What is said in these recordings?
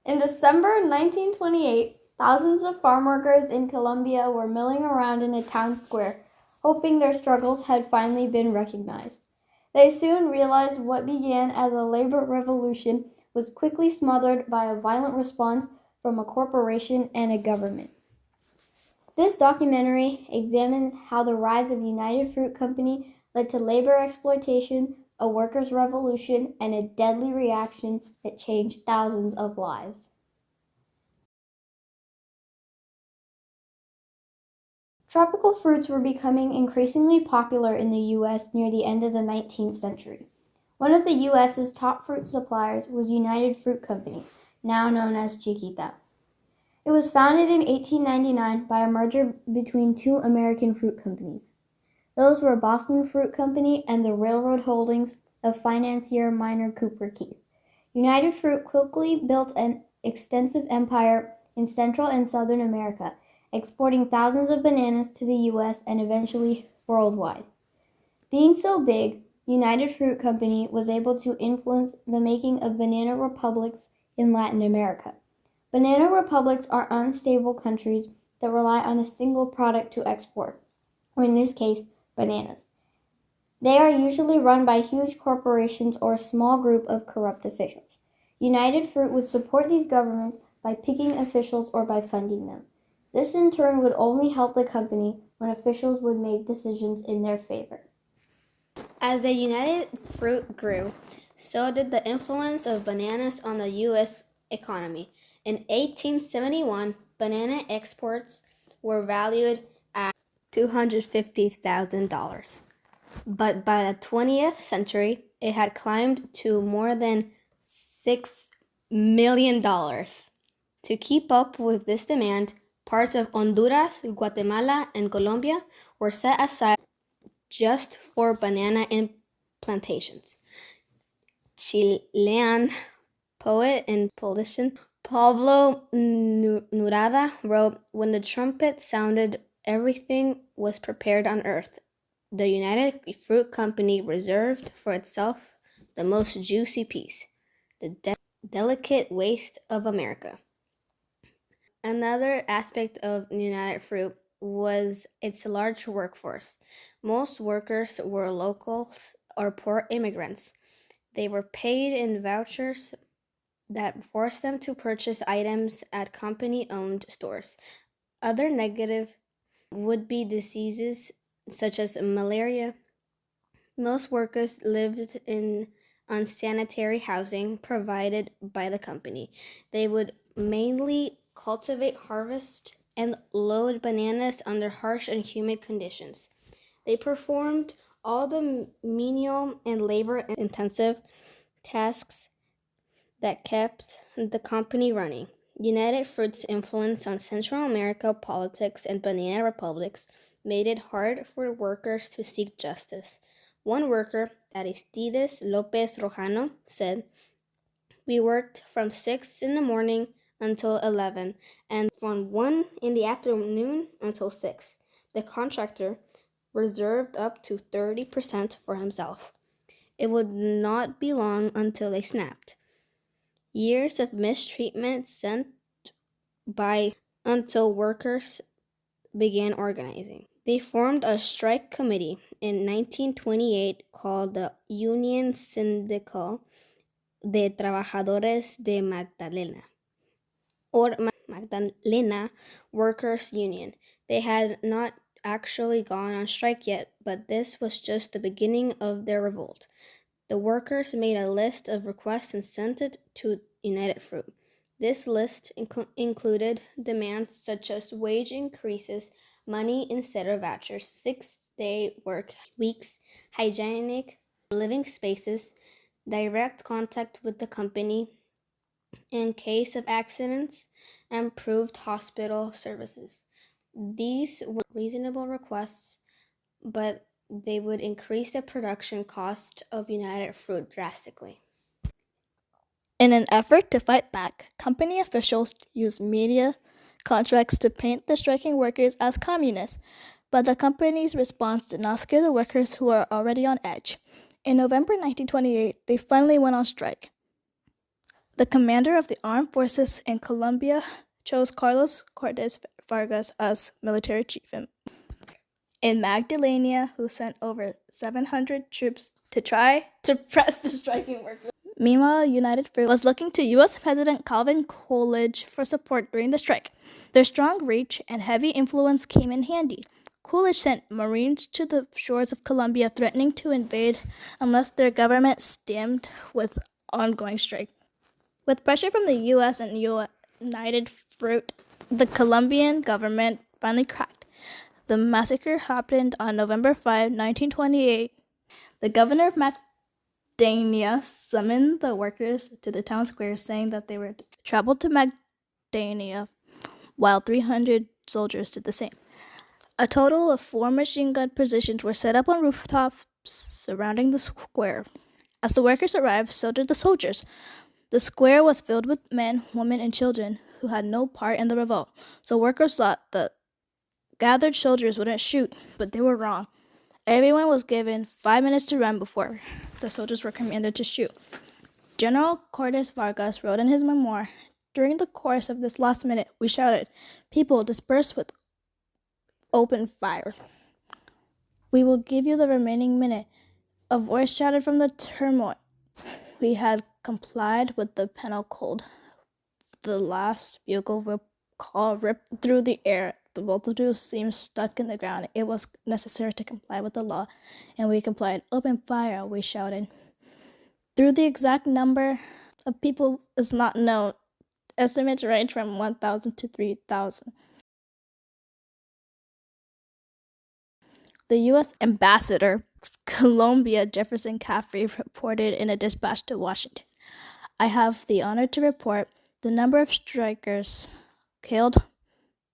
In December 1928, thousands of farm workers in Colombia were milling around in a town square, hoping their struggles had finally been recognized. They soon realized what began as a labor revolution was quickly smothered by a violent response from a corporation and a government. This documentary examines how the rise of United Fruit Company led to labor exploitation, a workers' revolution, and a deadly reaction that changed thousands of lives. Tropical fruits were becoming increasingly popular in the U.S. near the end of the 19th century. One of the U.S.'s top fruit suppliers was United Fruit Company, now known as Chiquita. It was founded in 1899 by a merger between two American fruit companies. Those were Boston Fruit Company and the railroad holdings of financier Minor Cooper Keith. United Fruit quickly built an extensive empire in Central and Southern America, exporting thousands of bananas to the U.S. and eventually worldwide. Being so big, United Fruit Company was able to influence the making of banana republics in Latin America. Banana republics are unstable countries that rely on a single product to export, or in this case, bananas. They are usually run by huge corporations or a small group of corrupt officials. United Fruit would support these governments by picking officials or by funding them. This in turn would only help the company when officials would make decisions in their favor. As the United Fruit grew, so did the influence of bananas on the U.S. economy. In 1871, banana exports were valued at $250,000. But by the 20th century, it had climbed to more than $6 million. To keep up with this demand, parts of Honduras, Guatemala, and Colombia were set aside just for banana plantations. Chilean poet and politician Pablo Neruda wrote, "When the trumpet sounded, everything was prepared on earth. The United Fruit Company reserved for itself the most juicy piece, the delicate waste of America." Another aspect of United Fruit was its large workforce. Most workers were locals or poor immigrants. They were paid in vouchers that forced them to purchase items at company-owned stores. Other negative would-be diseases such as malaria. Most workers lived in unsanitary housing provided by the company. They would mainly cultivate, harvest, and load bananas under harsh and humid conditions. They performed all the menial and labor-intensive tasks that kept the company running. United Fruit's influence on Central America politics and banana republics made it hard for workers to seek justice. One worker, Aristides Lopez Rojano, said, "We worked from 6 in the morning until 11 and from 1 in the afternoon until 6. The contractor reserved up to 30% for himself. It would not be long until they snapped. Years of mistreatment sent by until workers began organizing. They formed a strike committee in 1928 called the Unión Sindical de Trabajadores de Magdalena, or Magdalena Workers Union. They had not actually gone on strike yet, but this was just the beginning of their revolt. The workers made a list of requests and sent it to United Fruit. This list included demands such as wage increases, money instead of vouchers, 6-day work weeks, hygienic living spaces, direct contact with the company in case of accidents, and improved hospital services. These were reasonable requests, but they would increase the production cost of United Fruit drastically. In an effort to fight back, company officials used media contracts to paint the striking workers as communists, but the company's response did not scare the workers who were already on edge. In November 1928, they finally went on strike. The commander of the armed forces in Colombia chose Carlos Cortes Vargas as military chief in Magdalena, who sent over 700 troops to try to press the striking workers. Meanwhile, United Fruit was looking to U.S. President Calvin Coolidge for support during the strike. Their strong reach and heavy influence came in handy. Coolidge sent Marines to the shores of Colombia, threatening to invade unless their government stemmed with ongoing strike. With pressure from the U.S. and United Fruit, the Colombian government finally cracked. The massacre happened on November 5, 1928. The governor of Magdalena summoned the workers to the town square, saying that they were to travel to Magdalena, while 300 soldiers did the same. A total of 4 machine gun positions were set up on rooftops surrounding the square. As the workers arrived, so did the soldiers. The square was filled with men, women, and children who had no part in the revolt, so workers thought the gathered soldiers wouldn't shoot, but they were wrong. Everyone was given 5 minutes to run before the soldiers were commanded to shoot. General Cortes Vargas wrote in his memoir, "During the course of this last minute, we shouted, 'People, disperse with open fire. We will give you the remaining minute.' A voice shouted from the turmoil. We had complied with the penal code. The last bugle call ripped through the air. The multitude seemed stuck in the ground. It was necessary to comply with the law, and we complied. 'Open fire,' we shouted. Through the exact number of people is not known. Estimates range from 1,000 to 3,000. The U.S. ambassador to Colombia, Jefferson Caffrey, reported in a dispatch to Washington, 'I have the honor to report the number of strikers killed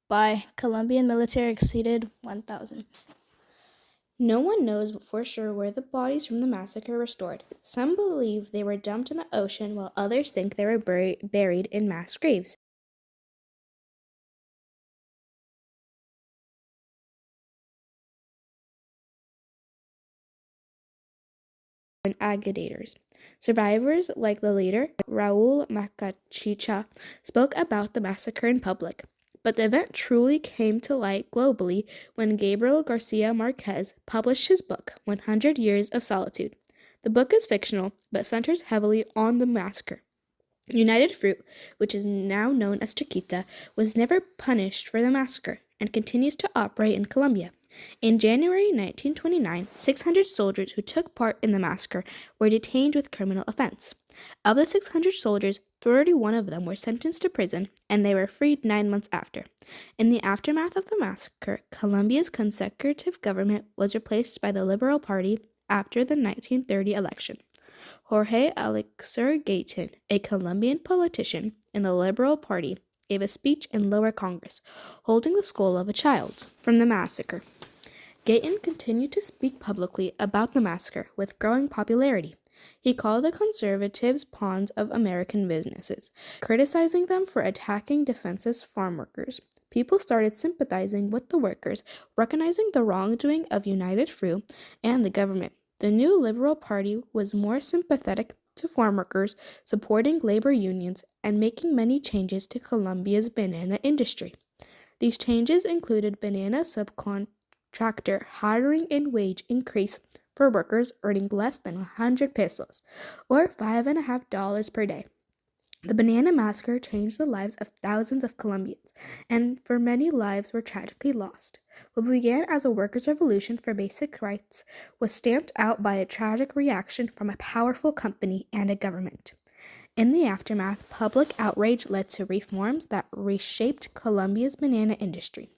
by Colombian military exceeded 1,000. No one knows for sure where the bodies from the massacre were stored. Some believe they were dumped in the ocean, while others think they were buried in mass graves. And agitators. Survivors like the leader, Raul Macachicha, spoke about the massacre in public. But the event truly came to light globally when Gabriel Garcia Marquez published his book, 100 Years of Solitude. The book is fictional, but centers heavily on the massacre. United Fruit, which is now known as Chiquita, was never punished for the massacre and continues to operate in Colombia. In January 1929, 600 soldiers who took part in the massacre were detained with criminal offense. Of the 600 soldiers, 31 of them were sentenced to prison, and they were freed 9 months after. In the aftermath of the massacre, Colombia's consecutive government was replaced by the Liberal Party after the 1930 election. Jorge Elixir Gayton, a Colombian politician in the Liberal Party, gave a speech in lower Congress, holding the skull of a child from the massacre. Gayton continued to speak publicly about the massacre with growing popularity. He called the conservatives pawns of American businesses, criticizing them for attacking defenseless farm workers. People started sympathizing with the workers, recognizing the wrongdoing of United Fruit and the government. The new Liberal Party was more sympathetic to farm workers, supporting labor unions, and making many changes to Colombia's banana industry. These changes included banana subcontractor hiring and wage increase for workers earning less than 100 pesos, or $5.50 per day. The banana massacre changed the lives of thousands of Colombians, and for many lives were tragically lost. What began as a workers' revolution for basic rights was stamped out by a tragic reaction from a powerful company and a government. In the aftermath, public outrage led to reforms that reshaped Colombia's banana industry.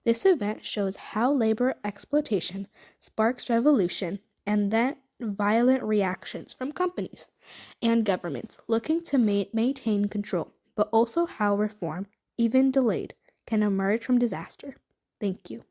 This event shows how labor exploitation sparks revolution and then violent reactions from companies and governments looking to maintain control, but also how reform, even delayed, can emerge from disaster. Thank you.